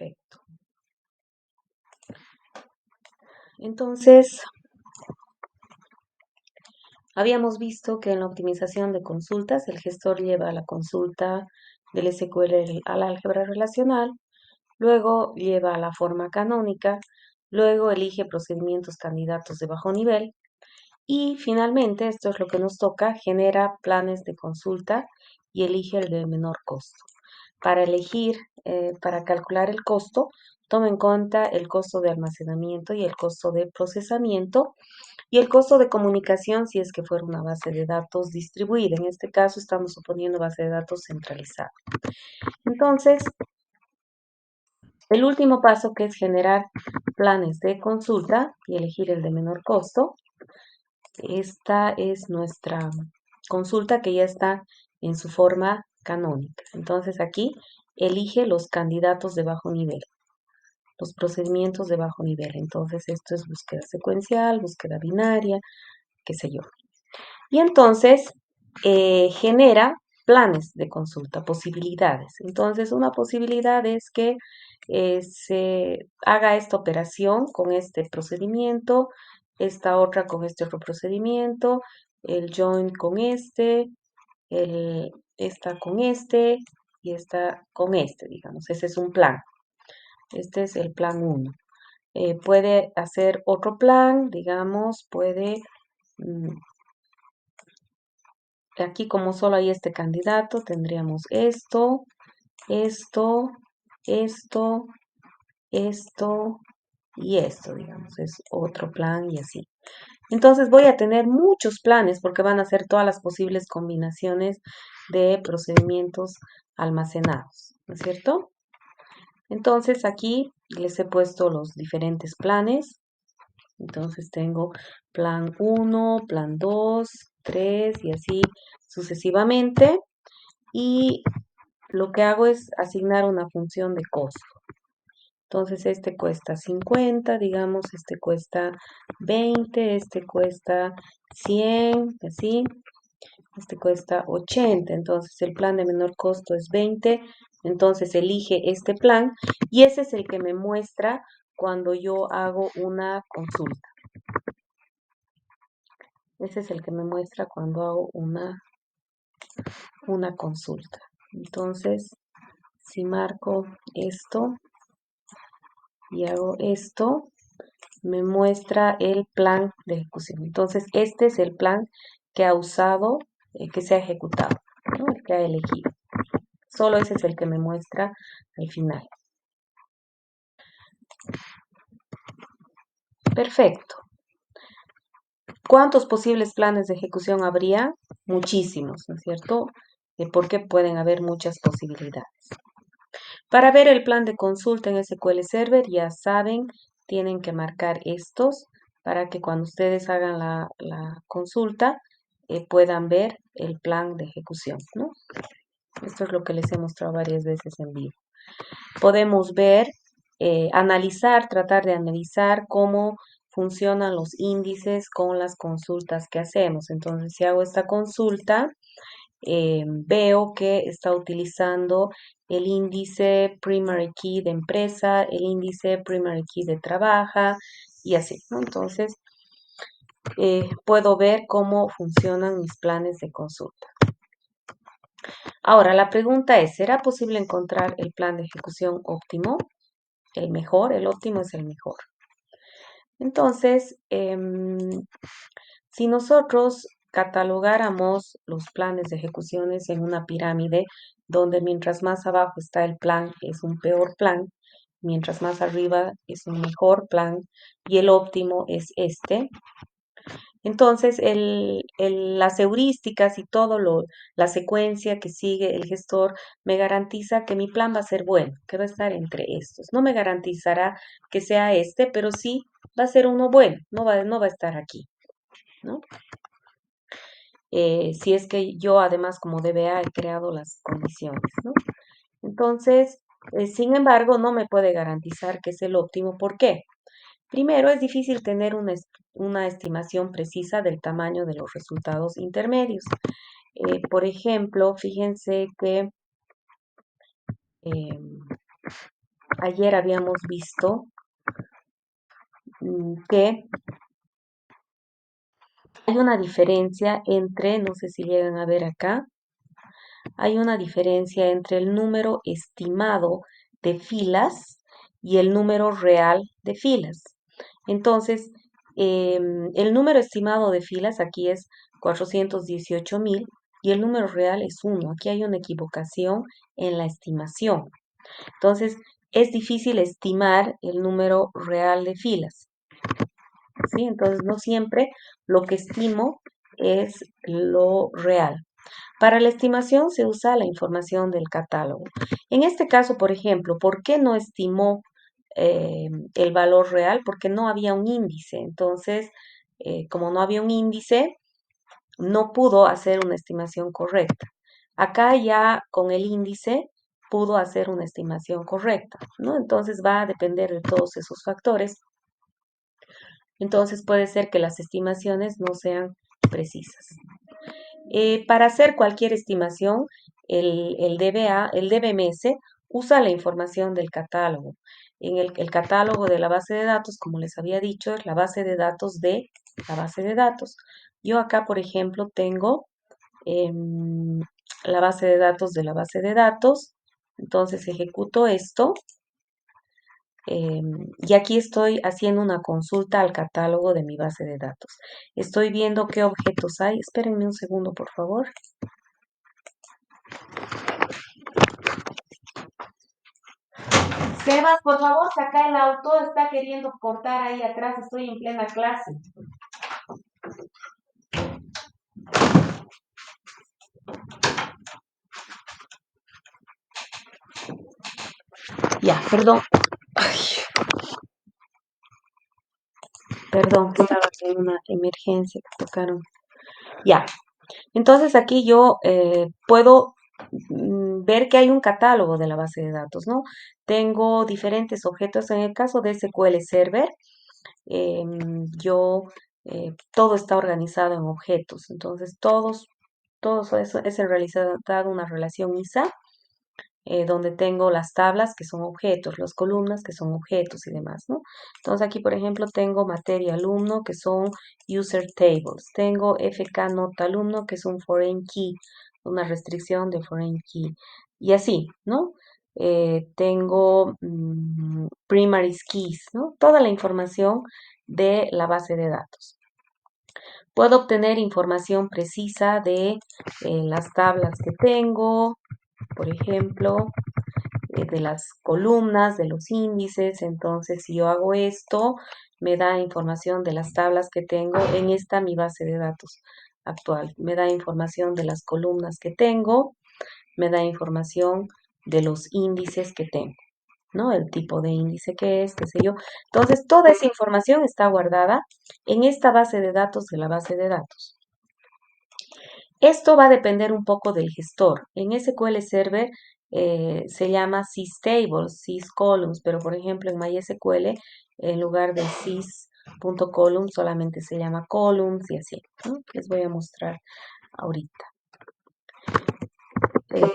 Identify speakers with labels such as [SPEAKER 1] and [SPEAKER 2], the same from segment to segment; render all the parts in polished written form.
[SPEAKER 1] Perfecto. Entonces, habíamos visto que en la optimización de consultas, el gestor lleva la consulta del SQL al álgebra relacional, luego lleva a la forma canónica, luego elige procedimientos candidatos de bajo nivel y finalmente, esto es lo que nos toca, genera planes de consulta y elige el de menor costo. Para elegir, para calcular el costo, toma en cuenta el costo de almacenamiento y el costo de procesamiento y el costo de comunicación si es que fuera una base de datos distribuida. En este caso estamos suponiendo base de datos centralizada. Entonces, el último paso, que es generar planes de consulta y elegir el de menor costo, esta es nuestra consulta que ya está en su forma canónica. Entonces aquí elige los candidatos de bajo nivel, los procedimientos de bajo nivel. Entonces esto es búsqueda secuencial, búsqueda binaria, qué sé yo. Y entonces genera planes de consulta, posibilidades. Entonces una posibilidad es que se haga esta operación con este procedimiento, esta otra con este otro procedimiento, el join con esta con este y esta con este, digamos. Ese es un plan. Este es el plan 1. Puede hacer otro plan, digamos, puede, aquí como solo hay este candidato, tendríamos esto, esto, esto, esto y esto, digamos, es otro plan y así. Entonces voy a tener muchos planes porque van a ser todas las posibles combinaciones de procedimientos almacenados, ¿no es cierto? Entonces aquí les he puesto los diferentes planes. Entonces tengo plan 1, plan 2, 3 y así sucesivamente. Y lo que hago es asignar una función de costo. Entonces este cuesta 50, digamos, este cuesta 20, este cuesta 100, así. Este cuesta 80, entonces el plan de menor costo es 20, entonces elige este plan y ese es el que me muestra cuando yo hago una consulta. Ese es el que me muestra cuando hago una consulta. Entonces, si marco esto y hago esto, me muestra el plan de ejecución. Entonces, este es el plan que ha usado, que se ha ejecutado, ¿no? El que ha elegido. Solo ese es el que me muestra al final. Perfecto. ¿Cuántos posibles planes de ejecución habría? Muchísimos, ¿no es cierto? Porque pueden haber muchas posibilidades. Para ver el plan de consulta en SQL Server, ya saben, tienen que marcar estos para que cuando ustedes hagan la consulta puedan ver el plan de ejecución, ¿no? Esto es lo que les he mostrado varias veces en vivo. Podemos ver, analizar, tratar de analizar cómo funcionan los índices con las consultas que hacemos. Entonces, si hago esta consulta, veo que está utilizando el índice primary key de empresa, el índice primary key de trabaja y así, ¿no? Entonces, puedo ver cómo funcionan mis planes de consulta. Ahora, la pregunta es, ¿será posible encontrar el plan de ejecución óptimo? El mejor, el óptimo es el mejor. Entonces, si nosotros catalogáramos los planes de ejecuciones en una pirámide, donde mientras más abajo está el plan es un peor plan, mientras más arriba es un mejor plan y el óptimo es este. Entonces, las heurísticas y la secuencia que sigue el gestor me garantiza que mi plan va a ser bueno, que va a estar entre estos. No me garantizará que sea este, pero sí va a ser uno bueno, no va a estar aquí, ¿no? Si es que yo además como DBA he creado las condiciones, ¿no? Entonces, sin embargo, no me puede garantizar que es el óptimo. ¿Por qué? Primero, es difícil tener una estimación precisa del tamaño de los resultados intermedios. Por ejemplo, fíjense que ayer habíamos visto que hay una diferencia entre, no sé si llegan a ver acá, hay una diferencia entre el número estimado de filas y el número real de filas. Entonces, el número estimado de filas aquí es 418.000 y el número real es 1. Aquí hay una equivocación en la estimación. Entonces, es difícil estimar el número real de filas, ¿sí? Entonces, no siempre lo que estimo es lo real. Para la estimación se usa la información del catálogo. En este caso, por ejemplo, ¿por qué no estimó el valor real? Porque no había un índice. Entonces, como no había un índice, no pudo hacer una estimación correcta. Acá ya con el índice pudo hacer una estimación correcta, ¿no? Entonces va a depender de todos esos factores. Entonces puede ser que las estimaciones no sean precisas. Para hacer cualquier estimación, el DBA, el DBMS usa la información del catálogo. En el catálogo de la base de datos, como les había dicho, es la base de datos de la base de datos. Yo acá, por ejemplo, tengo la base de datos de la base de datos. Entonces ejecuto esto y aquí estoy haciendo una consulta al catálogo de mi base de datos. Estoy viendo qué objetos hay. Espérenme un segundo, por favor. Sebas, por favor, saca el auto, está queriendo cortar ahí atrás, estoy en plena clase. Ya, perdón. Ay, perdón, que estaba en una emergencia que tocaron. Ya, entonces aquí yo puedo ver que hay un catálogo de la base de datos, ¿no? Tengo diferentes objetos. En el caso de SQL Server, yo, todo está organizado en objetos. Entonces, todos eso es en realidad una relación ISA donde tengo las tablas que son objetos, las columnas que son objetos y demás, ¿no? Entonces aquí, por ejemplo, tengo materia alumno que son user tables, tengo FK nota alumno que es un foreign key, una restricción de foreign key, y así, ¿no? Tengo primary keys, ¿no? Toda la información de la base de datos. Puedo obtener información precisa de las tablas que tengo, por ejemplo, de las columnas, de los índices. Entonces, si yo hago esto, me da información de las tablas que tengo en esta mi base de datos actual. Me da información de las columnas que tengo, me da información de los índices que tengo, ¿no? El tipo de índice que es, qué sé yo. Entonces, toda esa información está guardada en esta base de datos de la base de datos. Esto va a depender un poco del gestor. En SQL Server se llama systables, syscolumns, pero por ejemplo en MySQL en lugar de sys.columns solamente se llama columns y así, ¿no? Les voy a mostrar ahorita. Eh,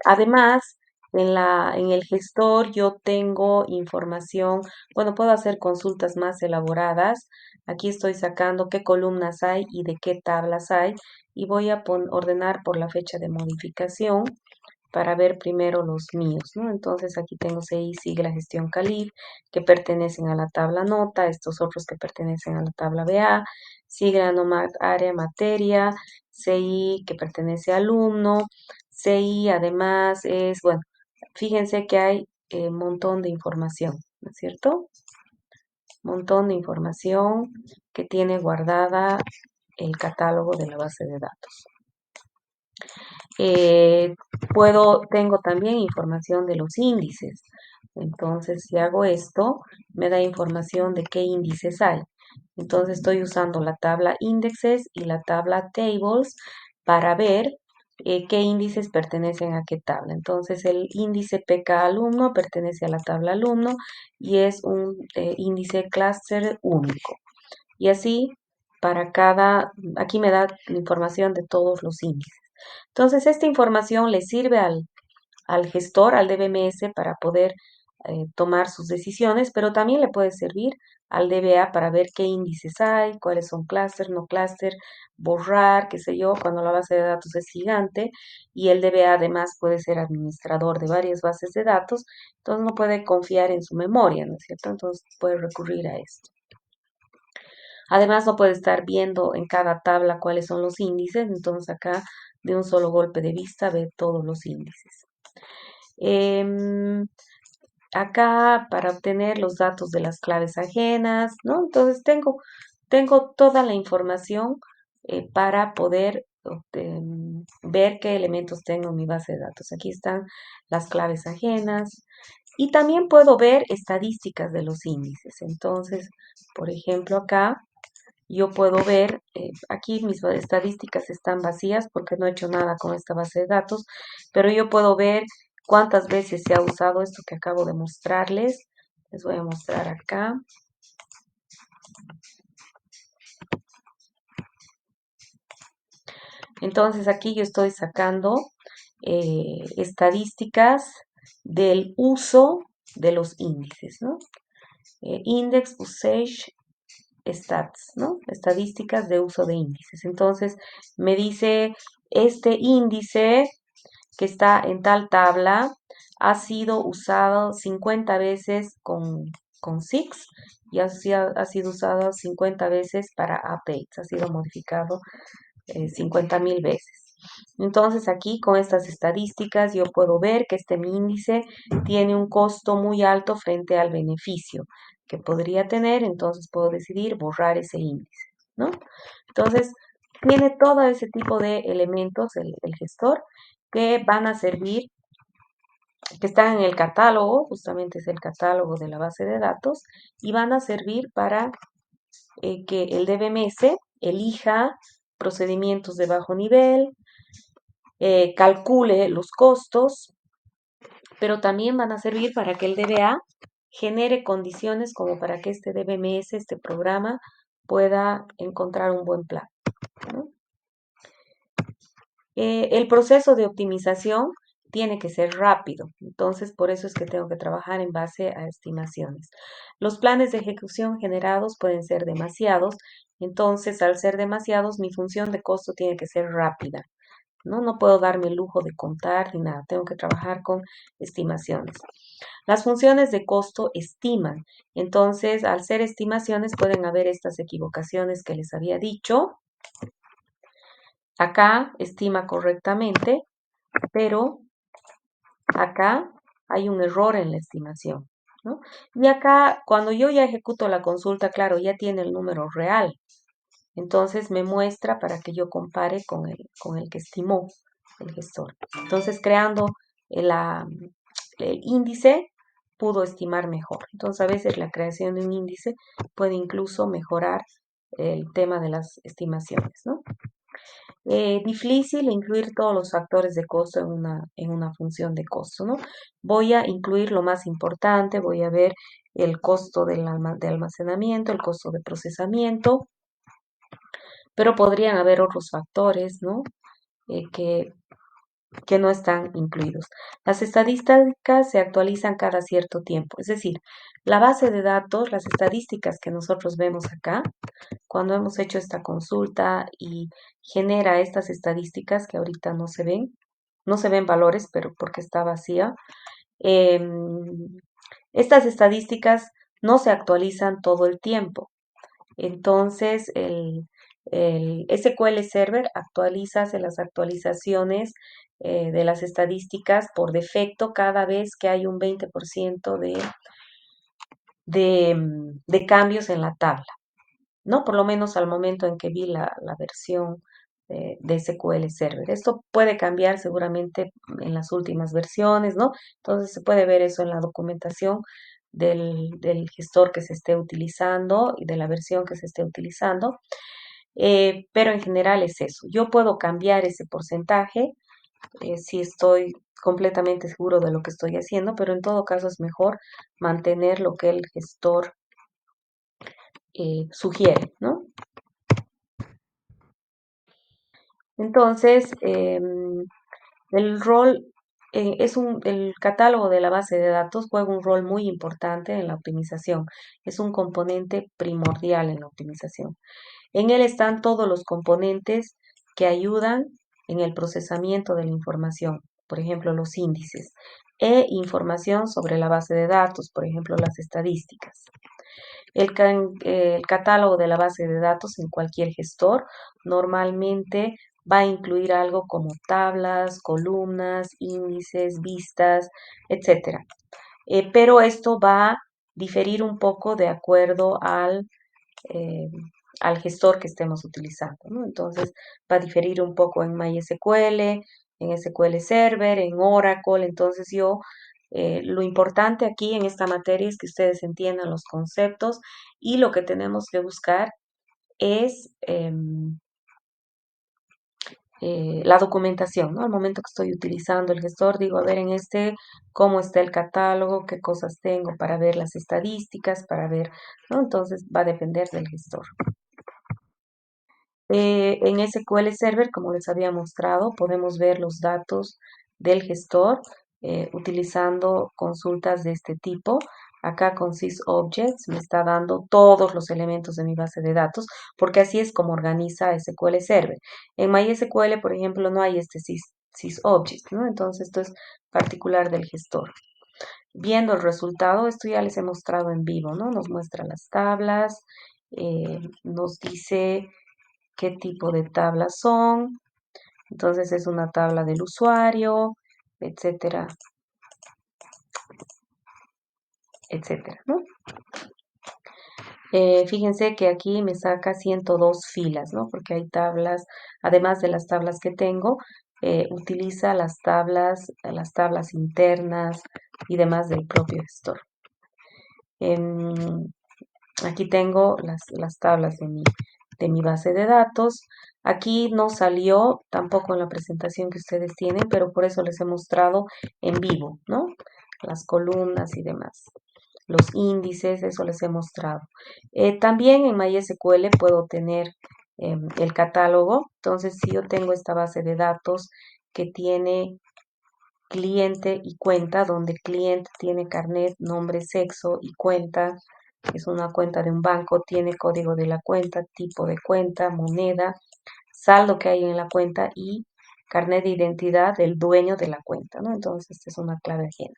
[SPEAKER 1] Además, en el gestor yo tengo información, bueno, puedo hacer consultas más elaboradas. Aquí estoy sacando qué columnas hay y de qué tablas hay y voy a ordenar por la fecha de modificación para ver primero los míos, ¿no? Entonces aquí tengo CI, sigla, gestión CALIF, que pertenecen a la tabla nota, estos otros que pertenecen a la tabla BA, sigla, nomad, área, materia, CI, que pertenece a alumno, CI además es, bueno, fíjense que hay un montón de información, ¿no es cierto? Montón de información que tiene guardada el catálogo de la base de datos. Eh, tengo también información de los índices. Entonces, si hago esto, me da información de qué índices hay. Entonces, estoy usando la tabla índices y la tabla tables para ver qué índices pertenecen a qué tabla. Entonces, el índice PK alumno pertenece a la tabla alumno y es un índice cluster único. Y así, aquí me da información de todos los índices. Entonces, esta información le sirve al gestor, al DBMS, para poder tomar sus decisiones, pero también le puede servir al DBA para ver qué índices hay, cuáles son clúster, no clúster, borrar, qué sé yo, cuando la base de datos es gigante y el DBA además puede ser administrador de varias bases de datos, entonces no puede confiar en su memoria, ¿no es cierto? Entonces puede recurrir a esto. Además no puede estar viendo en cada tabla cuáles son los índices, entonces acá de un solo golpe de vista ve todos los índices. Em, Acá para obtener los datos de las claves ajenas, ¿no? Entonces tengo toda la información para poder ver qué elementos tengo en mi base de datos. Aquí están las claves ajenas y también puedo ver estadísticas de los índices. Entonces, por ejemplo, acá yo puedo ver, aquí mis estadísticas están vacías porque no he hecho nada con esta base de datos, pero yo puedo ver cuántas veces se ha usado esto que acabo de mostrarles. Les voy a mostrar acá. Entonces aquí yo estoy sacando estadísticas del uso de los índices, ¿no? Index Usage Stats, ¿no? Estadísticas de uso de índices. Entonces me dice este índice que está en tal tabla ha sido usado 50 veces con SIX y ha sido usado 50 veces para updates, ha sido modificado 50.000 veces. Entonces aquí con estas estadísticas yo puedo ver que este índice tiene un costo muy alto frente al beneficio que podría tener, entonces puedo decidir borrar ese índice, ¿no? Entonces tiene todo ese tipo de elementos el gestor que van a servir, que están en el catálogo, justamente es el catálogo de la base de datos, y van a servir para que el DBMS elija procedimientos de bajo nivel, calcule los costos, pero también van a servir para que el DBA genere condiciones como para que este DBMS, este programa, pueda encontrar un buen plan, ¿no? El proceso de optimización tiene que ser rápido, entonces por eso es que tengo que trabajar en base a estimaciones. Los planes de ejecución generados pueden ser demasiados, entonces al ser demasiados mi función de costo tiene que ser rápida, ¿no? No puedo darme el lujo de contar ni nada, tengo que trabajar con estimaciones. Las funciones de costo estiman, entonces al ser estimaciones pueden haber estas equivocaciones que les había dicho. Acá estima correctamente, pero acá hay un error en la estimación, ¿no? Y acá, cuando yo ya ejecuto la consulta, claro, ya tiene el número real. Entonces me muestra para que yo compare con el que estimó el gestor. Entonces, creando el índice, pudo estimar mejor. Entonces, a veces la creación de un índice puede incluso mejorar el tema de las estimaciones, ¿no? Difícil incluir todos los factores de costo en una función de costo, ¿no? Voy a incluir lo más importante, voy a ver el costo de almacenamiento, el costo de procesamiento, pero podrían haber otros factores, ¿no? Eh, que, que no están incluidos. Las estadísticas se actualizan cada cierto tiempo, es decir, la base de datos, las estadísticas que nosotros vemos acá, cuando hemos hecho esta consulta y genera estas estadísticas que ahorita no se ven valores, pero porque está vacía, estas estadísticas no se actualizan todo el tiempo. Entonces, el SQL Server hace las actualizaciones de las estadísticas por defecto cada vez que hay un 20% de cambios en la tabla, ¿no? Por lo menos al momento en que vi la versión de SQL Server. Esto puede cambiar seguramente en las últimas versiones, ¿no? Entonces se puede ver eso en la documentación del gestor que se esté utilizando y de la versión que se esté utilizando. Pero en general es eso. Yo puedo cambiar ese porcentaje si estoy completamente seguro de lo que estoy haciendo, pero en todo caso es mejor mantener lo que el gestor sugiere, ¿no? Entonces, el rol el catálogo de la base de datos juega un rol muy importante en la optimización. Es un componente primordial en la optimización. En él están todos los componentes que ayudan en el procesamiento de la información, por ejemplo, los índices, e información sobre la base de datos, por ejemplo, las estadísticas. El catálogo de la base de datos en cualquier gestor normalmente va a incluir algo como tablas, columnas, índices, vistas, etcétera. Pero esto va a diferir un poco de acuerdo eh, al gestor que estemos utilizando, ¿no? Entonces va a diferir un poco en MySQL, en SQL Server, en Oracle. Entonces lo importante aquí en esta materia es que ustedes entiendan los conceptos y lo que tenemos que buscar es la documentación, ¿no? Al momento que estoy utilizando el gestor, digo, a ver en este, cómo está el catálogo, qué cosas tengo para ver las estadísticas, para ver, ¿no? Entonces va a depender del gestor. En SQL Server, como les había mostrado, podemos ver los datos del gestor utilizando consultas de este tipo. Acá con SysObjects me está dando todos los elementos de mi base de datos, porque así es como organiza SQL Server. En MySQL, por ejemplo, no hay este SysObject, ¿no? Entonces esto es particular del gestor. Viendo el resultado, esto ya les he mostrado en vivo, ¿no? Nos muestra las tablas, nos dice qué tipo de tablas son. Entonces es una tabla del usuario, etcétera, etcétera, ¿no? Fíjense que aquí me saca 102 filas, ¿no? Porque hay tablas, además de las tablas que tengo, utiliza las tablas internas y demás del propio gestor. Em, Aquí tengo las tablas de mi base de datos. Aquí no salió tampoco en la presentación que ustedes tienen, pero por eso les he mostrado en vivo, ¿no? Las columnas y demás. Los índices, eso les he mostrado. También en MySQL puedo tener el catálogo. Entonces, si yo tengo esta base de datos que tiene cliente y cuenta, donde cliente tiene carnet, nombre, sexo y cuenta, es una cuenta de un banco, tiene código de la cuenta, tipo de cuenta, moneda, saldo que hay en la cuenta y carnet de identidad del dueño de la cuenta, ¿no? Entonces, esta es una clave ajena.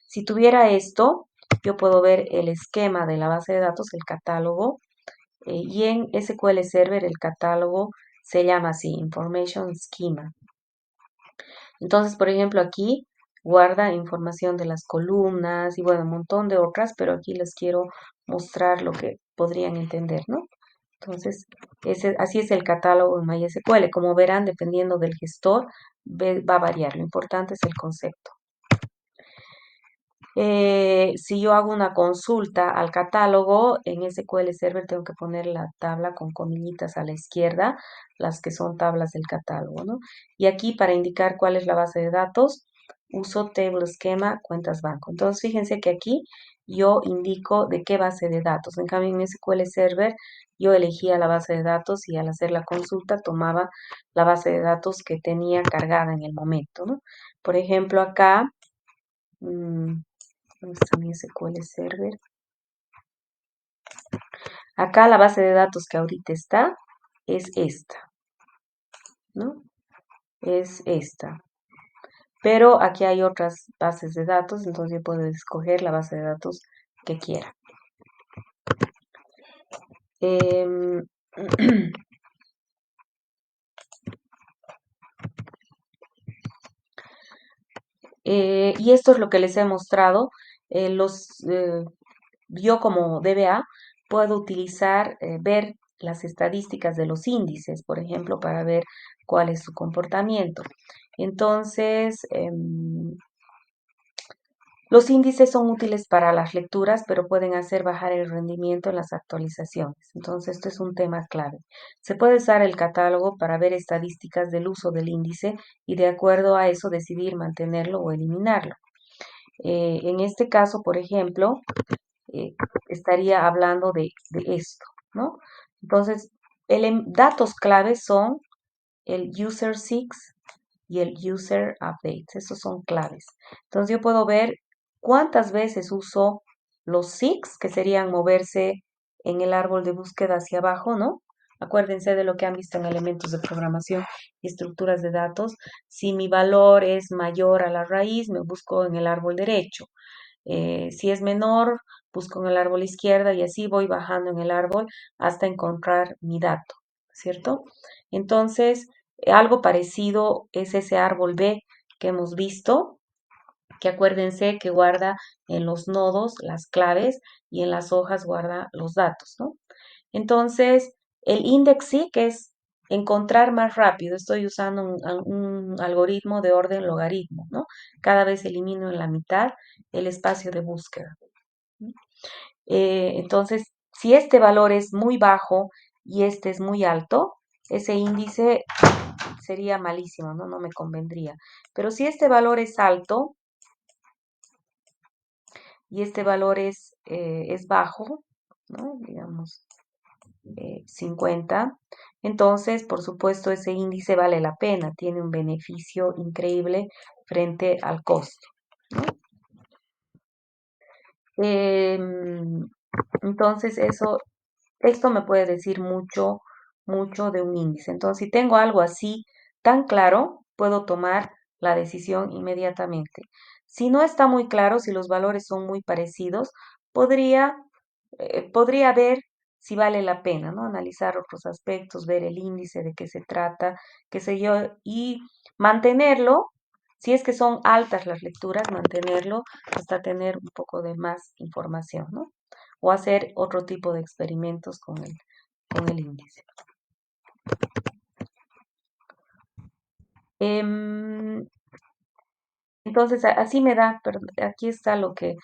[SPEAKER 1] Si tuviera esto, yo puedo ver el esquema de la base de datos, el catálogo, y en SQL Server el catálogo se llama así, Information Schema. Entonces, por ejemplo, aquí guarda información de las columnas y bueno, un montón de otras, pero aquí les quiero mostrar lo que podrían entender, ¿no? Entonces, así es el catálogo en MySQL. Como verán, dependiendo del gestor, va a variar. Lo importante es el concepto. Si yo hago una consulta al catálogo, en SQL Server tengo que poner la tabla con comillitas a la izquierda, las que son tablas del catálogo, ¿no? Y aquí para indicar cuál es la base de datos, uso table schema cuentas banco. Entonces, fíjense que aquí yo indico de qué base de datos. En cambio, en SQL Server yo elegía la base de datos y al hacer la consulta tomaba la base de datos que tenía cargada en el momento, ¿no? Por ejemplo, acá... ¿dónde está mi SQL Server? Acá la base de datos que ahorita está es esta, ¿no? Es esta. Pero aquí hay otras bases de datos, entonces yo puedo escoger la base de datos que quiera. Em, y esto es lo que les he mostrado. Eh, los, eh, yo como DBA puedo utilizar, ver las estadísticas de los índices, por ejemplo, para ver cuál es su comportamiento. Entonces, los índices son útiles para las lecturas, pero pueden hacer bajar el rendimiento en las actualizaciones. Entonces, esto es un tema clave. Se puede usar el catálogo para ver estadísticas del uso del índice y de acuerdo a eso decidir mantenerlo o eliminarlo. En este caso, por ejemplo, eh, estaría hablando de esto, ¿no? Entonces, datos claves son el user six, y el user updates. Esos son claves. Entonces yo puedo ver cuántas veces uso los seeks, que serían moverse en el árbol de búsqueda hacia abajo, ¿no? Acuérdense de lo que han visto en elementos de programación y estructuras de datos. Si mi valor es mayor a la raíz, me busco en el árbol derecho. Si es menor, busco en el árbol izquierda y así voy bajando en el árbol hasta encontrar mi dato, ¿cierto? Entonces, algo parecido es ese árbol B que hemos visto, que acuérdense que guarda en los nodos las claves y en las hojas guarda los datos, ¿no? Entonces, el indexing, que es encontrar más rápido, estoy usando un algoritmo de orden logaritmo, ¿no? Cada vez elimino en la mitad el espacio de búsqueda. Entonces, si este valor es muy bajo y este es muy alto, ese índice sería malísimo, ¿no? No me convendría. Pero si este valor es alto y este valor es bajo, ¿no? Digamos 50, entonces, por supuesto, ese índice vale la pena, tiene un beneficio increíble frente al costo, ¿no? Entonces, esto me puede decir mucho, mucho de un índice. Entonces, si tengo algo así tan claro, puedo tomar la decisión inmediatamente. Si no está muy claro, si los valores son muy parecidos, podría, podría ver si vale la pena, ¿no? Analizar otros aspectos, ver el índice, de qué se trata, qué sé yo, y mantenerlo. Si es que son altas las lecturas, mantenerlo hasta tener un poco de más información, ¿no? O hacer otro tipo de experimentos con el índice. Em, entonces, así me da, pero aquí está lo que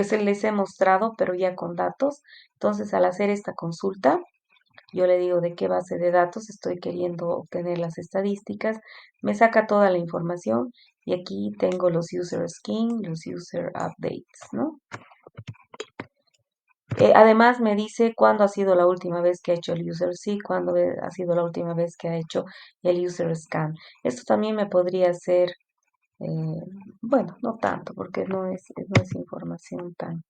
[SPEAKER 1] se les he mostrado, pero ya con datos. Entonces, al hacer esta consulta, yo le digo de qué base de datos estoy queriendo obtener las estadísticas, me saca toda la información y aquí tengo los user skin, los user updates, ¿no? Además me dice cuándo ha sido la última vez que ha hecho el user sí, cuándo ha sido la última vez que ha hecho el user scan. Esto también me podría ser, eh, bueno, no tanto, porque no es información tan...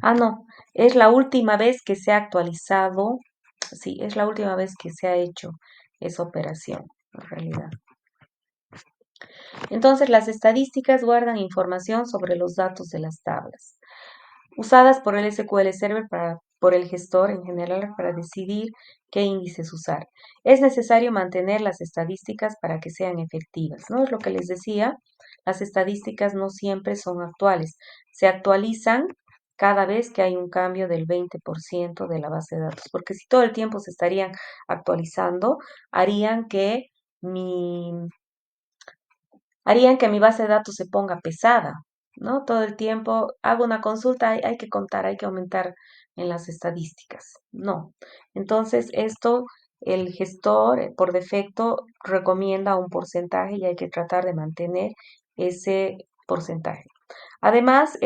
[SPEAKER 1] Ah, no, es la última vez que se ha actualizado, sí, es la última vez que se ha hecho esa operación, en realidad. Entonces, las estadísticas guardan información sobre los datos de las tablas, usadas por el SQL Server por el gestor en general para decidir qué índices usar. Es necesario mantener las estadísticas para que sean efectivas, ¿no? Es lo que les decía, las estadísticas no siempre son actuales, se actualizan cada vez que hay un cambio del 20% de la base de datos, porque si todo el tiempo se estarían actualizando, harían que mi harían que mi base de datos se ponga pesada, ¿no? Todo el tiempo hago una consulta, hay que contar, hay que aumentar en las estadísticas. No. Entonces, esto el gestor por defecto recomienda un porcentaje y hay que tratar de mantener ese porcentaje. Además,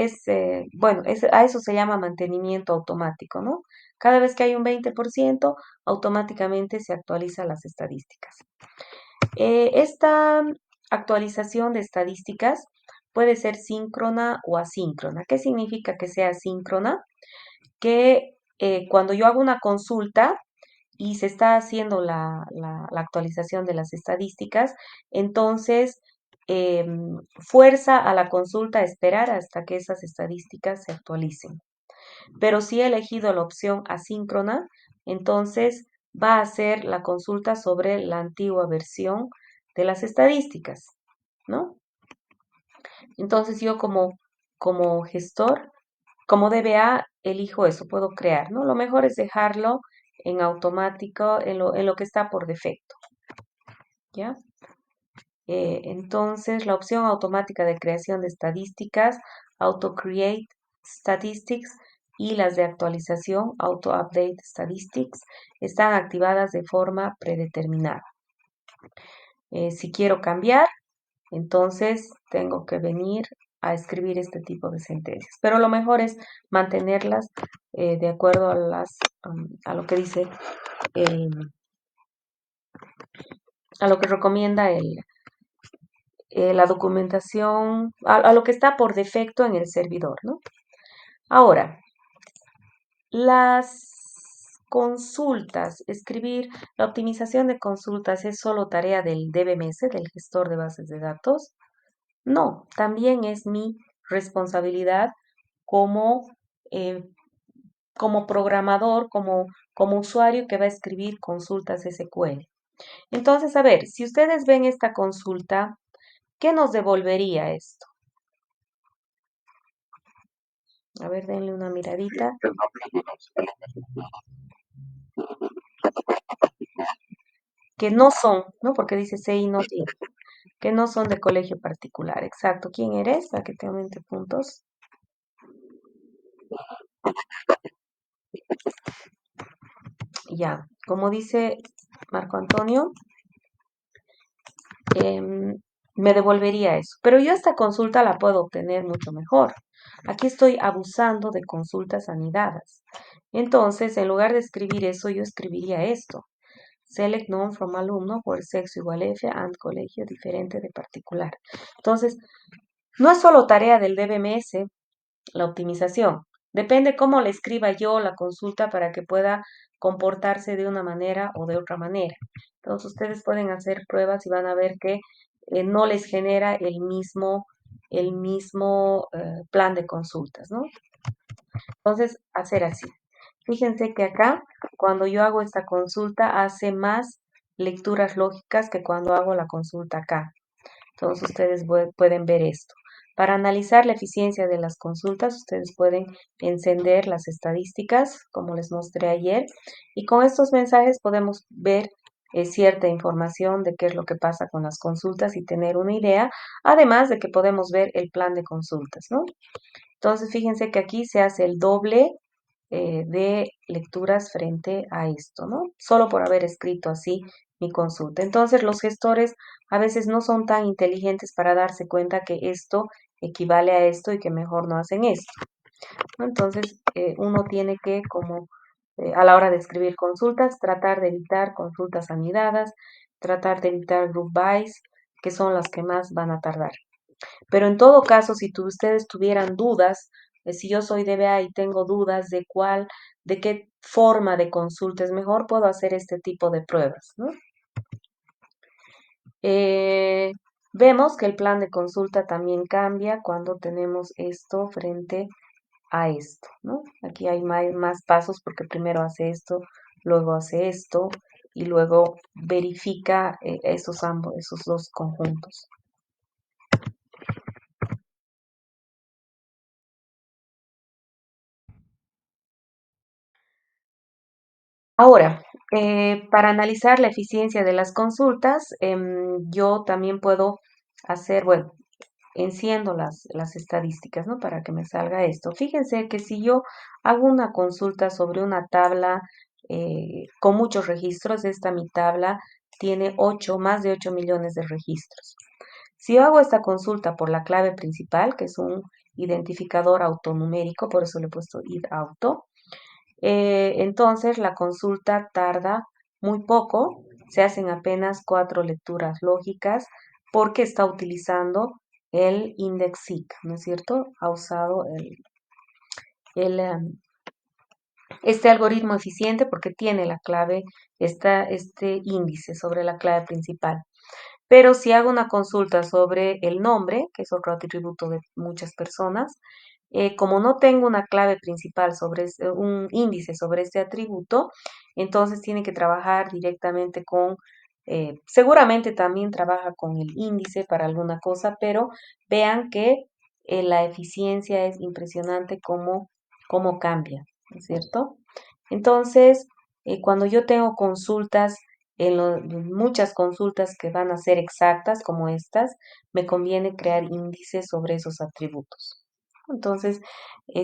[SPEAKER 1] bueno, a eso se llama mantenimiento automático, ¿no? Cada vez que hay un 20%, automáticamente se actualizan las estadísticas. Esta actualización de estadísticas puede ser síncrona o asíncrona. ¿Qué significa que sea síncrona? Que cuando yo hago una consulta y se está haciendo la actualización de las estadísticas, entonces fuerza a la consulta a esperar hasta que esas estadísticas se actualicen. Pero si he elegido la opción asíncrona, entonces va a hacer la consulta sobre la antigua versión de las estadísticas, ¿no? Entonces yo como gestor, como DBA, elijo eso, puedo crear, ¿no? Lo mejor es dejarlo en automático, en lo que está por defecto, ¿ya? Entonces, la opción automática de creación de estadísticas, Auto Create Statistics, y las de actualización, Auto Update Statistics, están activadas de forma predeterminada. Si quiero cambiar, entonces tengo que venir a escribir este tipo de sentencias. Pero lo mejor es mantenerlas de acuerdo a lo que dice el, a lo que recomienda la documentación, a lo que está por defecto en el servidor, ¿no? Ahora, las consultas, escribir, la optimización de consultas es solo tarea del DBMS, del gestor de bases de datos. No, también es mi responsabilidad como, eh, como programador, como usuario que va a escribir consultas SQL. Entonces, a ver, si ustedes ven esta consulta, ¿qué nos devolvería esto? A ver, denle una miradita. Que no son, ¿no? Porque dice CI no tiene, que no son de colegio particular. Exacto. ¿Quién eres? Para que te aumente puntos. Ya, como dice Marco Antonio, em, me devolvería eso. Pero yo esta consulta la puedo obtener mucho mejor. Aquí estoy abusando de consultas anidadas. Entonces, en lugar de escribir eso, yo escribiría esto. Select none from alumno por sexo igual F and colegio diferente de particular. Entonces, no es solo tarea del DBMS la optimización. Depende cómo le escriba yo la consulta para que pueda comportarse de una manera o de otra manera. Entonces ustedes pueden hacer pruebas y van a ver que no les genera el mismo plan de consultas, ¿no? Entonces, hacer así. Fíjense que acá, cuando yo hago esta consulta, hace más lecturas lógicas que cuando hago la consulta acá. Entonces ustedes pueden ver esto. Para analizar la eficiencia de las consultas, ustedes pueden encender las estadísticas, como les mostré ayer, y con estos mensajes podemos ver cierta información de qué es lo que pasa con las consultas y tener una idea, además de que podemos ver el plan de consultas, ¿no? Entonces, fíjense que aquí se hace el doble de lecturas frente a esto, ¿no? Solo por haber escrito así mi consulta. Entonces, los gestores a veces no son tan inteligentes para darse cuenta que esto equivale a esto y que mejor no hacen esto, ¿no? Entonces, uno tiene que, como a la hora de escribir consultas, tratar de evitar consultas anidadas, tratar de evitar group bys, que son las que más van a tardar. Pero en todo caso, si ustedes tuvieran dudas, si yo soy DBA y tengo dudas de qué forma de consulta es mejor, puedo hacer este tipo de pruebas, ¿no? Eh, Vemos que el plan de consulta también cambia cuando tenemos esto frente a esto, ¿no? Aquí hay más pasos porque primero hace esto, luego hace esto y luego verifica esos dos conjuntos. Ahora, para analizar la eficiencia de las consultas, yo también puedo hacer, bueno, enciendo las estadísticas, ¿no? Para que me salga esto. Fíjense que si yo hago una consulta sobre una tabla con muchos registros, esta mi tabla tiene más de 8 millones de registros. Si yo hago esta consulta por la clave principal, que es un identificador autonumérico, por eso le he puesto id auto, entonces la consulta tarda muy poco, se hacen apenas 4 lecturas lógicas porque está utilizando el index-seek, ¿no es cierto? Ha usado el, em, este algoritmo eficiente porque tiene la clave, este índice sobre la clave principal. Pero si hago una consulta sobre el nombre, que es otro atributo de muchas personas, como no tengo una clave principal un índice sobre este atributo, entonces tiene que trabajar directamente seguramente también trabaja con el índice para alguna cosa, pero vean que la eficiencia es impresionante cómo cambia, ¿no es cierto? Entonces, cuando yo tengo consultas, muchas consultas que van a ser exactas como estas, me conviene crear índices sobre esos atributos. Entonces,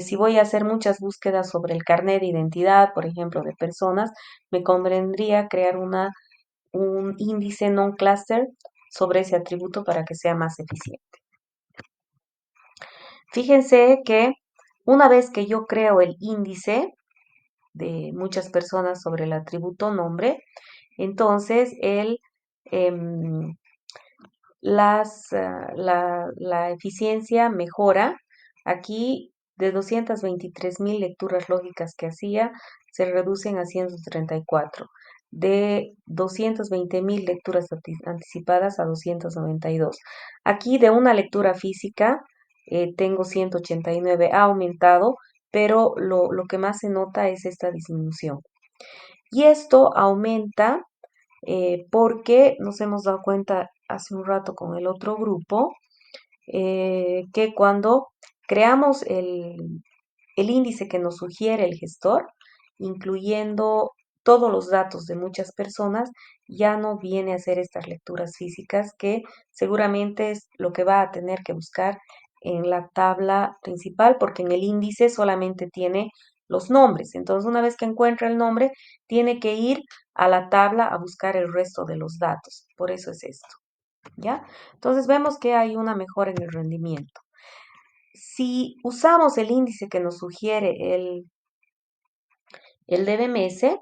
[SPEAKER 1] si voy a hacer muchas búsquedas sobre el carnet de identidad, por ejemplo, de personas, me convendría crear un índice non-cluster sobre ese atributo para que sea más eficiente. Fíjense que una vez que yo creo el índice de muchas personas sobre el atributo nombre, entonces em, la eficiencia mejora. Aquí de 223.000 lecturas lógicas que hacía, se reducen a 134. De 220.000 lecturas anticipadas a 292. Aquí de una lectura física tengo 189, ha aumentado, pero lo que más se nota es esta disminución. Y esto aumenta porque nos hemos dado cuenta hace un rato con el otro grupo que cuando creamos el índice que nos sugiere el gestor, incluyendo todos los datos de muchas personas, ya no viene a hacer estas lecturas físicas que seguramente es lo que va a tener que buscar en la tabla principal, porque en el índice solamente tiene los nombres. Entonces, una vez que encuentra el nombre, tiene que ir a la tabla a buscar el resto de los datos. Por eso es esto, ¿ya? Entonces, vemos que hay una mejora en el rendimiento. Si usamos el índice que nos sugiere el DBMS,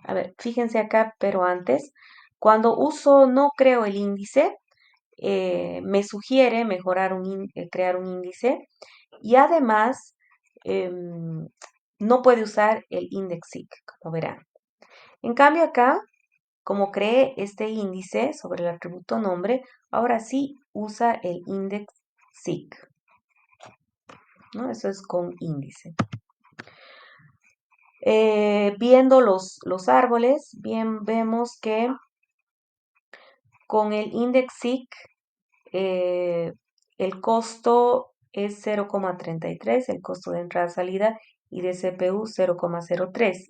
[SPEAKER 1] a ver, fíjense acá, pero antes, cuando no creo el índice, me sugiere mejorar crear un índice y además no puede usar el IndexSeq, como verán. En cambio acá, como creé este índice sobre el atributo nombre, ahora sí usa el IndexSeq, ¿no? Eso es con índice. Viendo los árboles, bien vemos que con el IndexSeq el costo es 0,33, el costo de entrada-salida, y de CPU 0,03.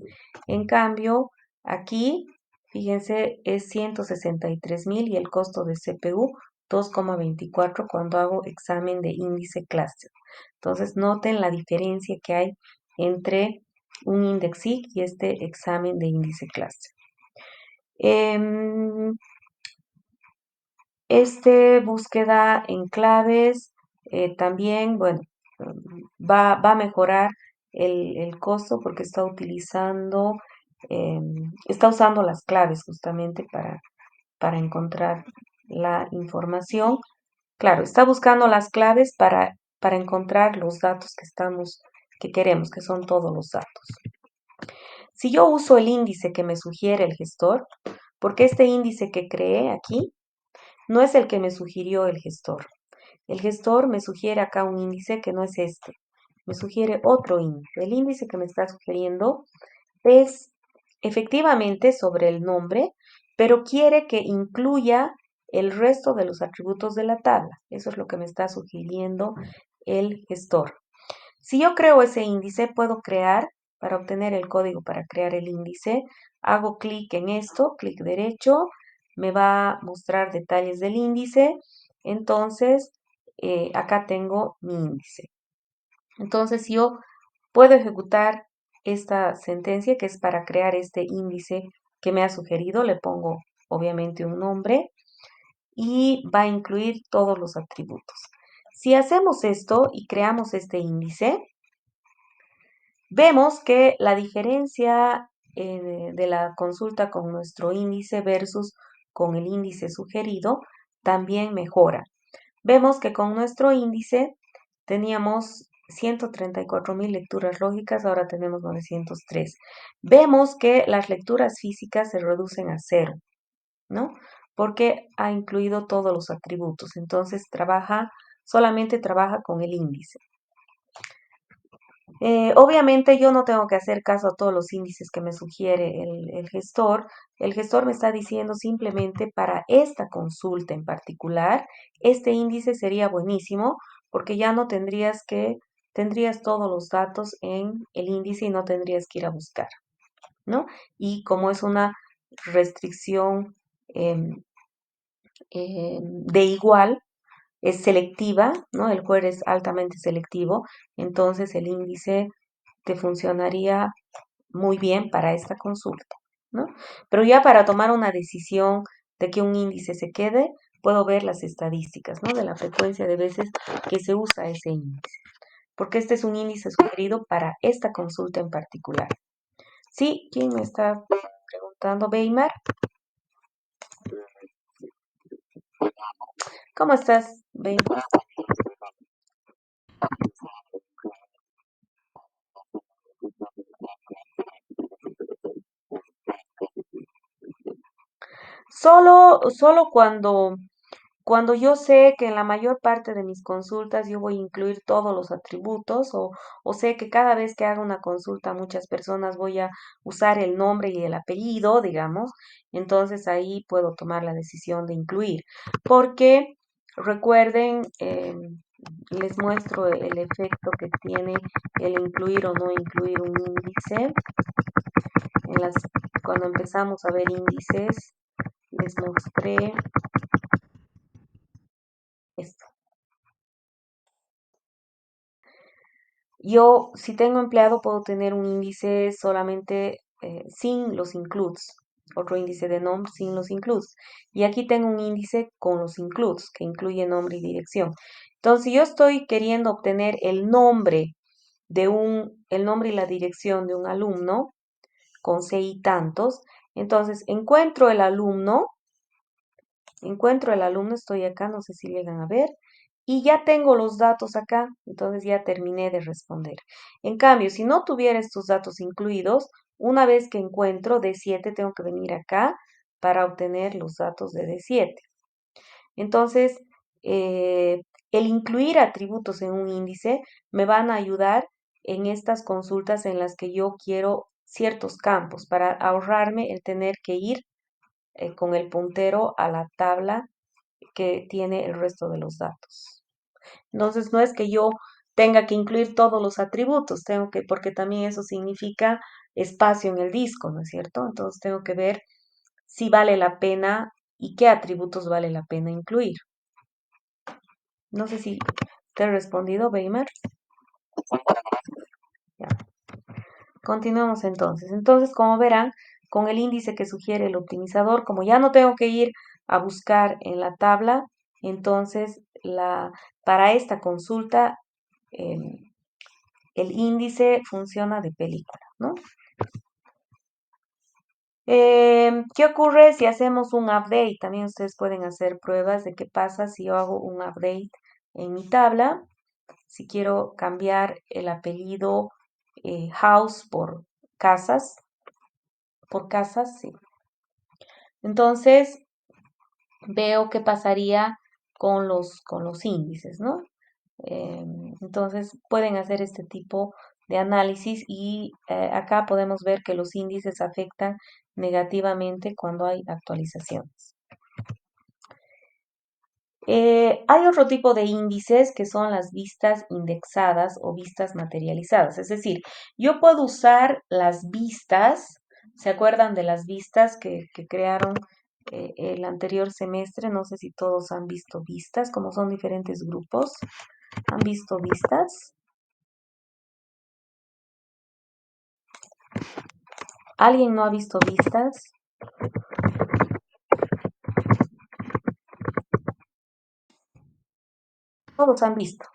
[SPEAKER 1] En cambio, aquí, fíjense, es 163.000 y el costo de CPU 2,24 cuando hago examen de índice cluster. Entonces, noten la diferencia que hay entre un IndexSeq y este examen de índice cluster. Búsqueda en claves también, bueno, va a mejorar el costo porque está usando las claves justamente para encontrar la información. Claro, está buscando las claves para encontrar los datos que queremos, que son todos los datos. Si yo uso el índice que me sugiere el gestor, porque este índice que creé aquí no es el que me sugirió el gestor. El gestor me sugiere acá un índice que no es este. Me sugiere otro índice. El índice que me está sugiriendo es efectivamente sobre el nombre, pero quiere que incluya el resto de los atributos de la tabla. Eso es lo que me está sugiriendo el gestor. Si yo creo ese índice, puedo para obtener el código para crear el índice, hago clic en esto, clic derecho, me va a mostrar detalles del índice, entonces acá tengo mi índice. Entonces yo puedo ejecutar esta sentencia que es para crear este índice que me ha sugerido, le pongo obviamente un nombre y va a incluir todos los atributos. Si hacemos esto y creamos este índice, vemos que la diferencia de la consulta con nuestro índice versus con el índice sugerido también mejora. Vemos que con nuestro índice teníamos 134.000 lecturas lógicas, ahora tenemos 903. Vemos que las lecturas físicas se reducen a 0, ¿no? Porque ha incluido todos los atributos, entonces solamente trabaja con el índice. Obviamente yo no tengo que hacer caso a todos los índices que me sugiere el gestor. El gestor me está diciendo simplemente para esta consulta en particular, este índice sería buenísimo porque ya no tendrías todos los datos en el índice y no tendrías que ir a buscar, ¿no? Y como es una restricción de igual, es selectiva, ¿no? El query es altamente selectivo, entonces el índice te funcionaría muy bien para esta consulta, ¿no? Pero ya para tomar una decisión de que un índice se quede, puedo ver las estadísticas, ¿no? De la frecuencia de veces que se usa ese índice, porque este es un índice sugerido para esta consulta en particular. ¿Sí? ¿Quién me está preguntando? ¿Weimar? ¿Cómo estás, baby? Solo cuando yo sé que en la mayor parte de mis consultas yo voy a incluir todos los atributos o sé que cada vez que haga una consulta a muchas personas voy a usar el nombre y el apellido, digamos, entonces ahí puedo tomar la decisión de incluir. Porque recuerden, les muestro el efecto que tiene el incluir o no incluir un índice. En las, cuando empezamos a ver índices, les mostré esto. Yo, si tengo empleado, puedo tener un índice solamente sin los includes, otro índice de nombre sin los includes. Y aquí tengo un índice con los includes, que incluye nombre y dirección. Entonces, si yo estoy queriendo obtener el nombre y la dirección de un alumno con C y tantos, entonces encuentro el alumno, estoy acá, no sé si llegan a ver, y ya tengo los datos acá, entonces ya terminé de responder. En cambio, si no tuviera estos datos incluidos, una vez que encuentro D7, tengo que venir acá para obtener los datos de D7. Entonces, eh, el incluir atributos en un índice me van a ayudar en estas consultas en las que yo quiero ciertos campos para ahorrarme el tener que ir con el puntero a la tabla que tiene el resto de los datos. Entonces, no es que yo tenga que incluir todos los atributos, porque también eso significa espacio en el disco, ¿no es cierto? Entonces, tengo que ver si vale la pena y qué atributos vale la pena incluir. No sé si te he respondido, Weimer. Ya. Continuemos entonces. Entonces, como verán, con el índice que sugiere el optimizador, como ya no tengo que ir a buscar en la tabla, entonces para esta consulta el índice funciona de película, ¿no? ¿Qué ocurre si hacemos un update? También ustedes pueden hacer pruebas de qué pasa si yo hago un update en mi tabla. Si quiero cambiar el apellido house por casas, sí. Entonces veo qué pasaría con los índices, ¿no? Entonces pueden hacer este tipo de análisis y acá podemos ver que los índices afectan negativamente cuando hay actualizaciones. Hay otro tipo de índices que son las vistas indexadas o vistas materializadas. Es decir, yo puedo usar las vistas, ¿se acuerdan de las vistas que crearon el anterior semestre? No sé si todos han visto vistas, como son diferentes grupos. ¿Han visto vistas? ¿Alguien no ha visto vistas? Todos han visto.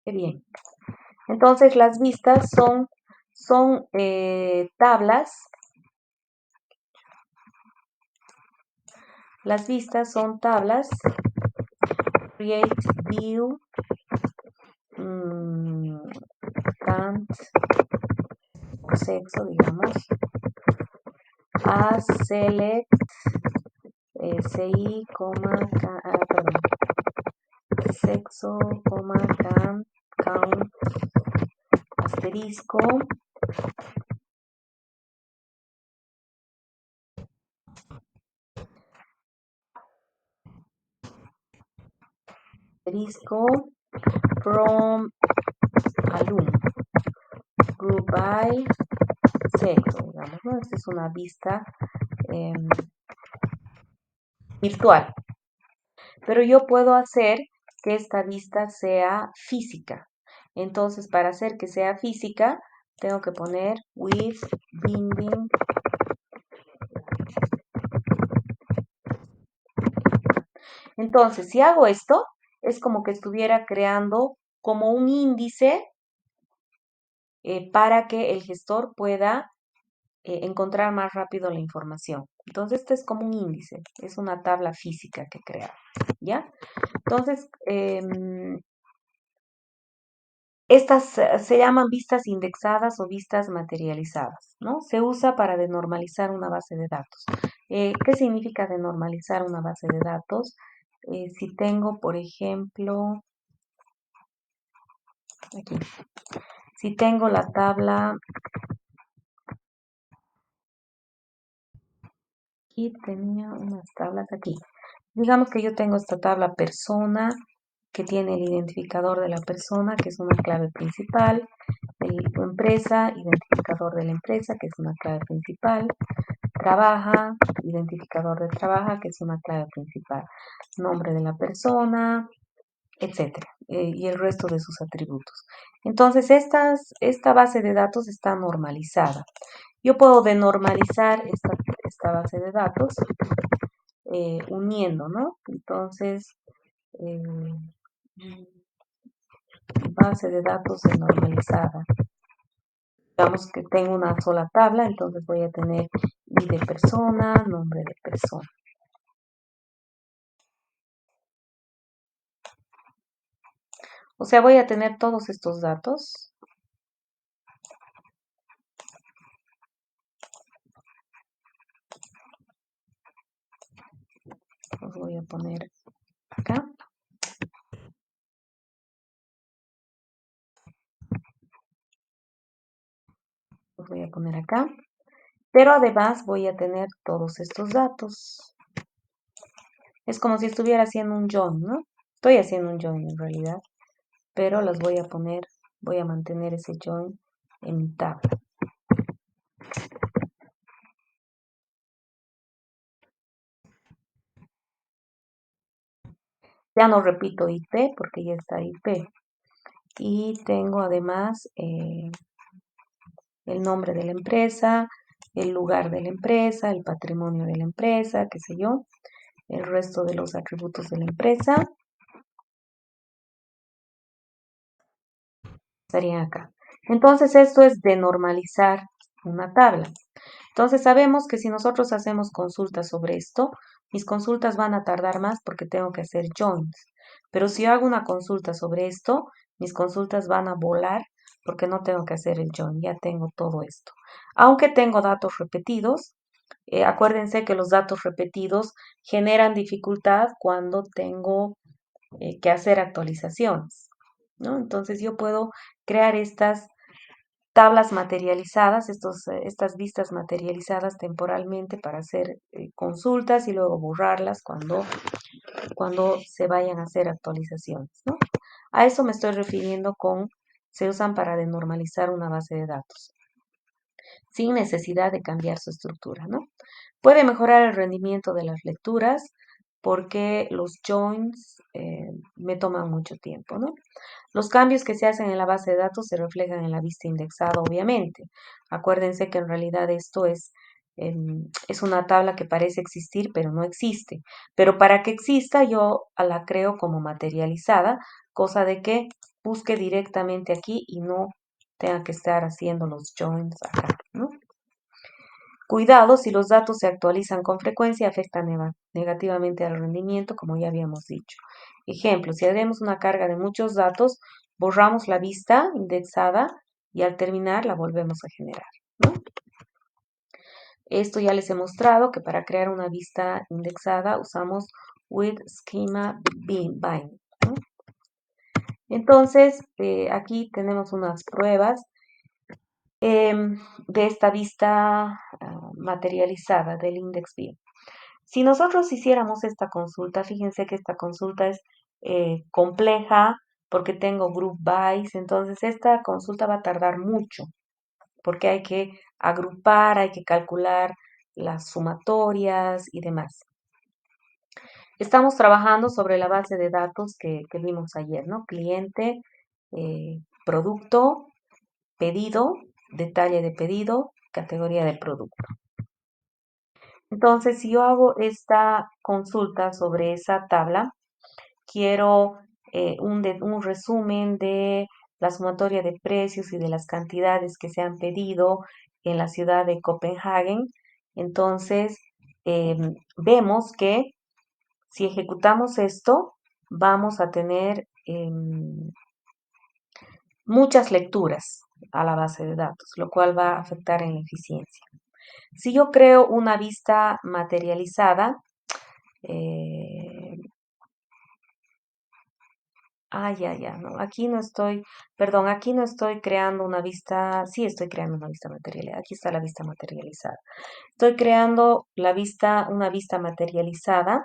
[SPEAKER 1] Qué bien. Entonces, las vistas son tablas. Las vistas son tablas. Create view. Count. Sexo, digamos. As select. CI, perdón. Sexo, count, asterisco. Asterisco. From alum. Group by sexo, digamos, ¿no? Esta es una vista eh, virtual. Pero yo puedo hacer que esta vista sea física. Entonces, para hacer que sea física, tengo que poner with binding. Entonces, si hago esto, es como que estuviera creando como un índice para que el gestor pueda encontrar más rápido la información. Entonces, este es como un índice, es una tabla física que crea, ¿ya? Entonces, estas se llaman vistas indexadas o vistas materializadas, ¿no? Se usa para denormalizar una base de datos. ¿Qué significa denormalizar una base de datos? Si tengo, por ejemplo, aquí, si tengo la tabla, aquí tenía unas tablas aquí. Digamos que yo tengo esta tabla persona, que tiene el identificador de la persona, que es una clave principal, empresa, identificador de la empresa, que es una clave principal, trabaja, identificador de trabaja, que es una clave principal, nombre de la persona, etcétera, y el resto de sus atributos. Entonces, esta base de datos está normalizada. Yo puedo denormalizar esta base de datos uniendo, ¿no? Entonces, eh, base de datos denormalizada. Digamos que tengo una sola tabla, entonces voy a tener I de persona, nombre de persona. O sea, voy a tener todos estos datos. Los voy a poner acá. Los voy a poner acá. Pero además voy a tener todos estos datos. Es como si estuviera haciendo un join, ¿no? Estoy haciendo un join en realidad, pero los voy a poner, voy a mantener ese join en mi tabla. Ya no repito IP porque ya está IP. Y tengo además el nombre de la empresa, el lugar de la empresa, el patrimonio de la empresa, qué sé yo, el resto de los atributos de la empresa estarían acá. Entonces esto es de normalizar una tabla. Entonces sabemos que si nosotros hacemos consultas sobre esto, mis consultas van a tardar más porque tengo que hacer joins. Pero si yo hago una consulta sobre esto, mis consultas van a volar porque no tengo que hacer el join, ya tengo todo esto. Aunque tengo datos repetidos, acuérdense que los datos repetidos generan dificultad cuando tengo que hacer actualizaciones, ¿no? Entonces yo puedo crear estas tablas materializadas, estas vistas materializadas temporalmente para hacer consultas y luego borrarlas cuando se vayan a hacer actualizaciones, ¿no? A eso me estoy refiriendo con se usan para denormalizar una base de datos, sin necesidad de cambiar su estructura, ¿no? Puede mejorar el rendimiento de las lecturas porque los joins me toman mucho tiempo, ¿no? Los cambios que se hacen en la base de datos se reflejan en la vista indexada, obviamente. Acuérdense que en realidad esto es una tabla que parece existir, pero no existe. Pero para que exista, yo la creo como materializada, cosa de que busque directamente aquí y no tenga que estar haciendo los joins acá, ¿no? Cuidado, si los datos se actualizan con frecuencia, afectan negativamente al rendimiento, como ya habíamos dicho. Ejemplo, si haremos una carga de muchos datos, borramos la vista indexada y al terminar la volvemos a generar, ¿no? Esto ya les he mostrado que para crear una vista indexada usamos with schema bind, ¿no? Entonces, aquí tenemos unas pruebas de esta vista materializada del index view. Si nosotros hiciéramos esta consulta, fíjense que esta consulta es compleja porque tengo group bys, entonces esta consulta va a tardar mucho porque hay que agrupar, hay que calcular las sumatorias y demás. Estamos trabajando sobre la base de datos que vimos ayer, ¿no? Cliente, producto, pedido, detalle de pedido, categoría de producto. Entonces, si yo hago esta consulta sobre esa tabla, quiero un resumen de la sumatoria de precios y de las cantidades que se han pedido en la ciudad de Copenhague. Entonces, vemos que si ejecutamos esto, vamos a tener muchas lecturas a la base de datos, lo cual va a afectar en la eficiencia. Si yo creo una vista materializada, eh, no, aquí no estoy, perdón, aquí no estoy creando una vista, sí estoy creando una vista materializada, aquí está la vista materializada. Estoy creando una vista materializada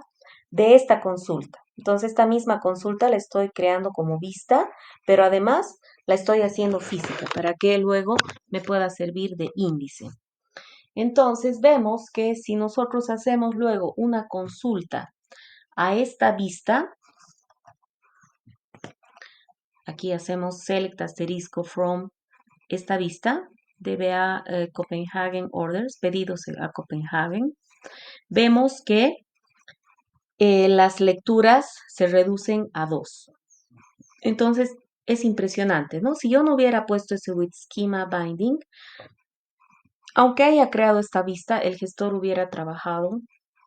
[SPEAKER 1] de esta consulta. Entonces, esta misma consulta la estoy creando como vista, pero además la estoy haciendo física para que luego me pueda servir de índice. Entonces, vemos que si nosotros hacemos luego una consulta a esta vista, aquí hacemos select asterisco from esta vista, DBA Copenhagen Orders, pedidos a Copenhagen, vemos que las lecturas se reducen a 2. Entonces, es impresionante, ¿no? Si yo no hubiera puesto ese with schema binding, aunque haya creado esta vista, el gestor hubiera trabajado,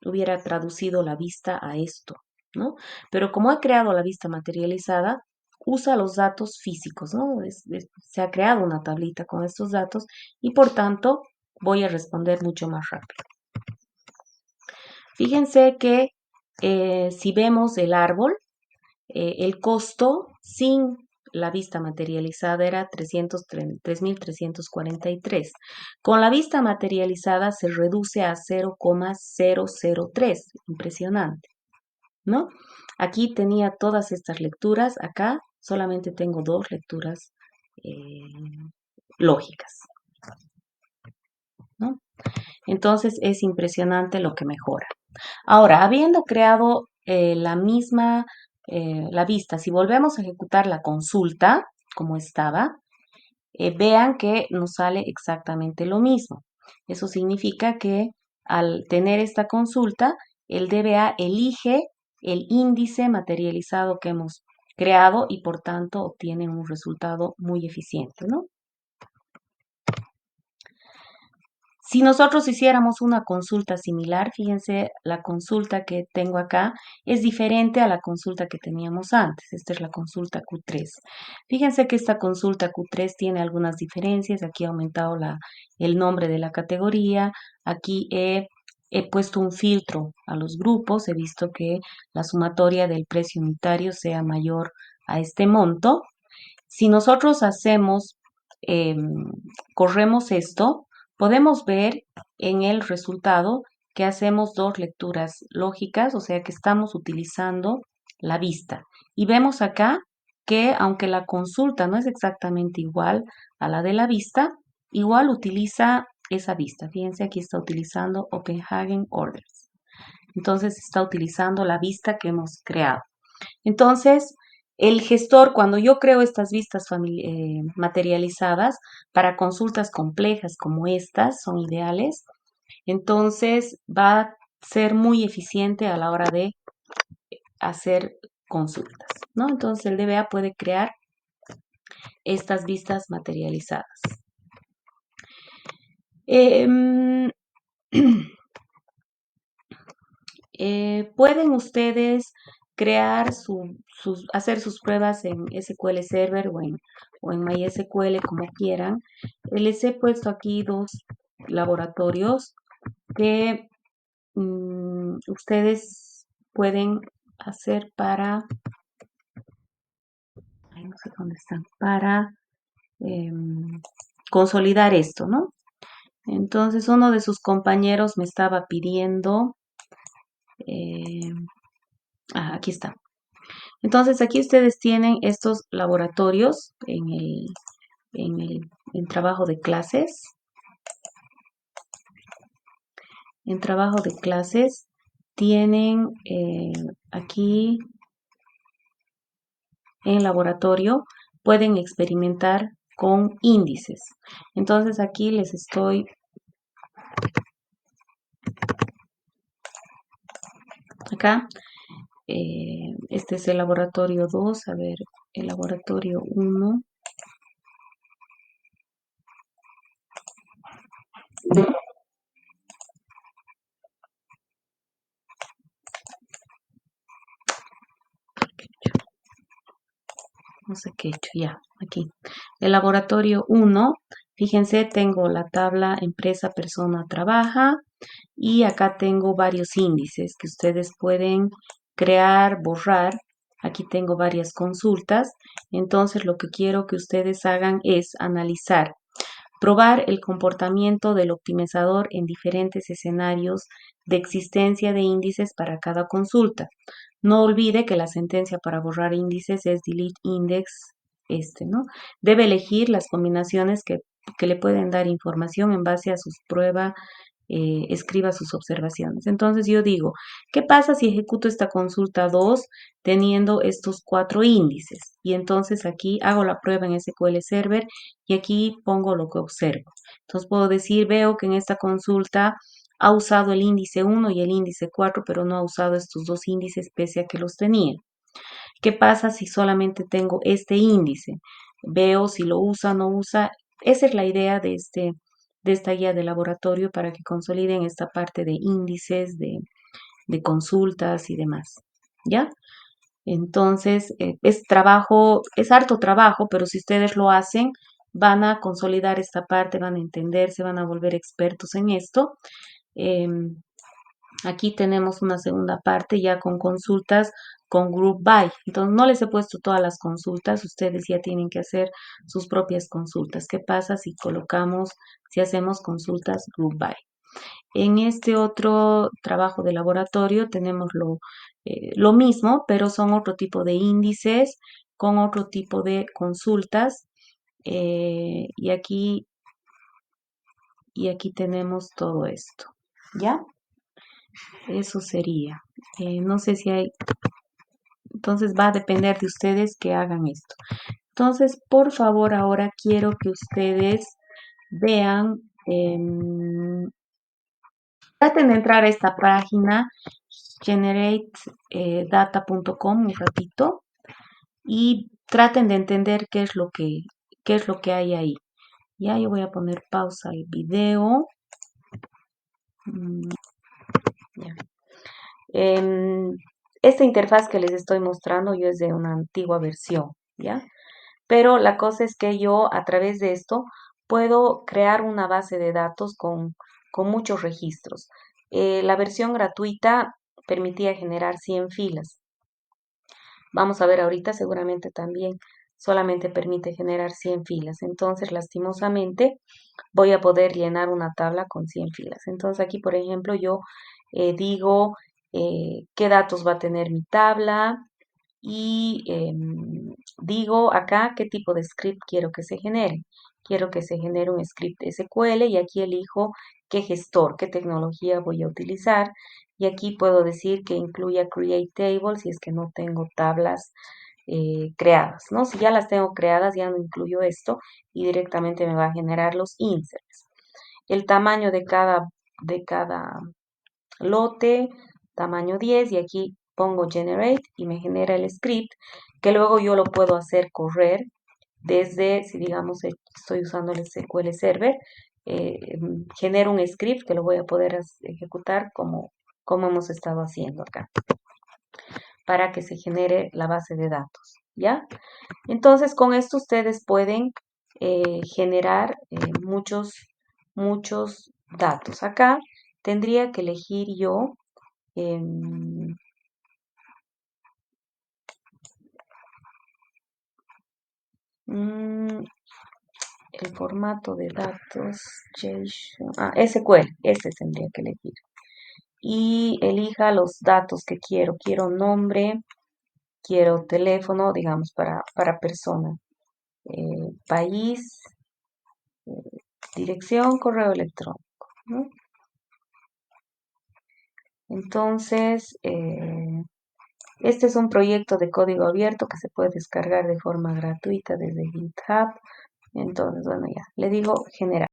[SPEAKER 1] hubiera traducido la vista a esto, ¿no? Pero como ha creado la vista materializada, usa los datos físicos, ¿no? Se ha creado una tablita con estos datos y por tanto voy a responder mucho más rápido. Fíjense que si vemos el árbol, el costo sin la vista materializada era 3.343. Con la vista materializada se reduce a 0,003. Impresionante, ¿no? Aquí tenía todas estas lecturas. Acá solamente tengo 2 lecturas lógicas, ¿no? Entonces es impresionante lo que mejora. Ahora, habiendo creado la vista, si volvemos a ejecutar la consulta como estaba, vean que nos sale exactamente lo mismo. Eso significa que al tener esta consulta, el DBA elige el índice materializado que hemos creado y por tanto obtiene un resultado muy eficiente, ¿no? Si nosotros hiciéramos una consulta similar, fíjense, la consulta que tengo acá es diferente a la consulta que teníamos antes. Esta es la consulta Q3. Fíjense que esta consulta Q3 tiene algunas diferencias. Aquí he aumentado el nombre de la categoría. Aquí he puesto un filtro a los grupos. He visto que la sumatoria del precio unitario sea mayor a este monto. Si nosotros corremos esto, podemos ver en el resultado que hacemos 2 lecturas lógicas, o sea que estamos utilizando la vista. Y vemos acá que aunque la consulta no es exactamente igual a la de la vista, igual utiliza esa vista. Fíjense, aquí está utilizando Copenhagen Orders. Entonces está utilizando la vista que hemos creado. Entonces, el gestor, cuando yo creo estas vistas materializadas para consultas complejas como estas, son ideales, entonces va a ser muy eficiente a la hora de hacer consultas, ¿no? Entonces el DBA puede crear estas vistas materializadas. Pueden ustedes crear hacer sus pruebas en SQL Server o en MySQL como quieran. Les he puesto aquí 2 laboratorios que ustedes pueden hacer para, no sé dónde están, para consolidar esto, ¿no? Entonces uno de sus compañeros me estaba pidiendo, aquí está. Entonces aquí ustedes tienen estos laboratorios en trabajo de clases. En trabajo de clases tienen aquí en laboratorio, pueden experimentar con índices. Entonces aquí les estoy acá. Este es el laboratorio 2, a ver, el laboratorio 1. sé qué he hecho, ya, aquí. El laboratorio 1, fíjense, tengo la tabla empresa, persona, trabaja y acá tengo varios índices que ustedes pueden crear, borrar. Aquí tengo varias consultas. Entonces, lo que quiero que ustedes hagan es analizar, probar el comportamiento del optimizador en diferentes escenarios de existencia de índices para cada consulta. No olvide que la sentencia para borrar índices es delete index, ¿no? Debe elegir las combinaciones que le pueden dar información en base a sus pruebas, escriba sus observaciones. Entonces yo digo, ¿qué pasa si ejecuto esta consulta 2 teniendo estos 4 índices? Y entonces aquí hago la prueba en SQL Server y aquí pongo lo que observo. Entonces puedo decir, veo que en esta consulta ha usado el índice 1 y el índice 4, pero no ha usado estos dos índices pese a que los tenía. ¿Qué pasa si solamente tengo este índice? Veo si lo usa o no usa. Esa es la idea de esta guía de laboratorio para que consoliden esta parte de índices, de consultas y demás. ¿Ya? Entonces, es trabajo, es harto trabajo, pero si ustedes lo hacen, van a consolidar esta parte, van a entender, se van a volver expertos en esto. Em, Aquí tenemos una segunda parte ya con consultas con Group By. Entonces, no les he puesto todas las consultas, ustedes ya tienen que hacer sus propias consultas. ¿Qué pasa si colocamos, si hacemos consultas Group By? En este otro trabajo de laboratorio tenemos lo mismo, pero son otro tipo de índices con otro tipo de consultas. Y aquí tenemos todo esto. ¿Ya? Eso sería. No sé si hay, entonces va a depender de ustedes que hagan esto. Entonces, por favor, ahora quiero que ustedes vean, traten de entrar a esta página generatedata.com un ratito y traten de entender qué es lo que hay ahí. Ya, yo voy a poner pausa el video. Ya. Esta interfaz que les estoy mostrando yo es de una antigua versión, ¿ya? Pero la cosa es que yo a través de esto puedo crear una base de datos con muchos registros. La versión gratuita permitía generar 100 filas. Vamos a ver ahorita, seguramente también solamente permite generar 100 filas. Entonces, lastimosamente, voy a poder llenar una tabla con 100 filas. Entonces, aquí, por ejemplo, yo digo qué datos va a tener mi tabla, y digo acá qué tipo de script quiero que se genere. Quiero que se genere un script SQL y aquí elijo qué gestor, qué tecnología voy a utilizar. Y aquí puedo decir que incluya Create Table si es que no tengo tablas creadas, ¿no? Si ya las tengo creadas, ya no incluyo esto y directamente me va a generar los inserts. El tamaño de cada lote, tamaño 10 y aquí pongo generate y me genera el script que luego yo lo puedo hacer correr desde, si digamos estoy usando el SQL Server, genero un script que lo voy a poder ejecutar como hemos estado haciendo acá para que se genere la base de datos, ¿ya? Entonces, con esto ustedes pueden generar muchos datos. Acá tendría que elegir yo em, mm, el formato de datos, JSON, SQL, ese tendría que elegir. Y elija los datos que quiero. Quiero nombre, quiero teléfono, digamos, para persona, país, dirección, correo electrónico, ¿no? Entonces, este es un proyecto de código abierto que se puede descargar de forma gratuita desde GitHub. Entonces, bueno, ya, le digo generar.